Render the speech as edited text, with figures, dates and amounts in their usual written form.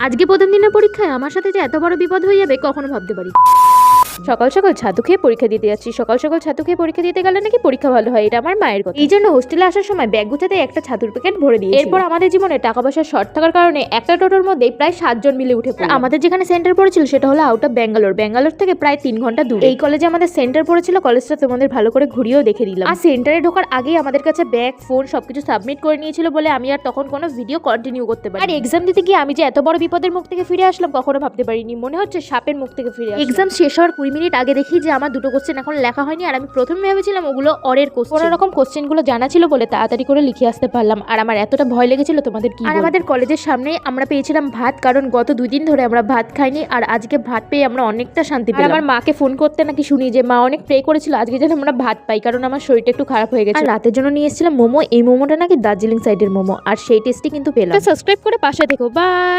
আজকে প্রথম দিনের পরীক্ষায় আমার সাথে যে এত বড় বিপদ হয়ে যাবে কখনো ভাবতে পারি। সকাল সকাল ছাতু খেয়ে পরীক্ষা দিতে যাচ্ছি। সকাল সকাল ছাতু খেয়ে পরীক্ষা দিতে গেলে নাকি পরীক্ষা ভালো হয়, এটা আমার মায়ের কথা। এই জন্য হোস্টেলে আসার সময় ব্যাগ গুছাতে একটা ছাতুর প্যাকেট ভরে দিই। এরপর আমাদের জীবনে টাকা পয়সার শর্ট থাকার কারণে একটা টোটোর মধ্যে প্রায় 7 জন মিলে উঠে পড়ে। আমাদের যেখানে সেন্টার পড়েছিল সেটা হলো আউট অফ ব্যাঙ্গালোর। ব্যাঙ্গালোর থেকে প্রায় 3 ঘন্টা দূর। এই কলেজে আমাদের সেন্টার পড়েছিল। কলেজটা তোমাদের ভালো করে ঘুরিয়েও দেখে দিলাম। আর সেন্টারে ঢোকার আগেই আমাদের কাছে ব্যাগ, ফোন সবকিছু সাবমিট করে নিয়েছিল বলে আমি আর তখন কোনো ভিডিও কন্টিনিউ করতে পারি। আর এক্সাম দিতে গিয়ে আমি যে এত বড় বিপদের মুখ থেকে ফিরে আসলাম কখনো ভাবতে পারিনি। মনে হচ্ছে সাপের মুখ থেকে ফিরে আসলাম। এক্সাম শেষ হওয়ার 20 মিনিট আগে দেখি যে আমার দুটো কোশ্চেন এখন লেখা হয়নি। আর আমি প্রথমে ভেবেছিলাম ওগুলো অরের কোশ্চেন। কোনো রকম কোশ্চেনগুলো জানা ছিল বলে তাড়াতাড়ি করে লিখে আসতে পারলাম। আর আমার এতটা ভয় লেগেছিল তোমাদের কি। আর আমাদের কলেজের সামনে আমরা পেয়েছিলাম ভাত, কারণ গত 2 দিন ধরে আমরা ভাত খাইনি। আর আজকে ভাত পেয়ে আমরা অনেকটা শান্তি পেলাম। আমার মাকে ফোন করতে নাকি শুনি যে মা অনেক প্রে করেছিল আজকে যেন আমরা ভাত পাই, কারণ আমার শরীরটা একটু খারাপ হয়ে গেছে। আর রাতের জন্য নিয়ে এসেছিলাম মোমো। এই মোমোটা নাকি দার্জিলিং সাইডের মোমো, আর সেই টেস্টই কিন্তু পেলাম। সাবস্ক্রাইব করে পাশে থেকো। বাই।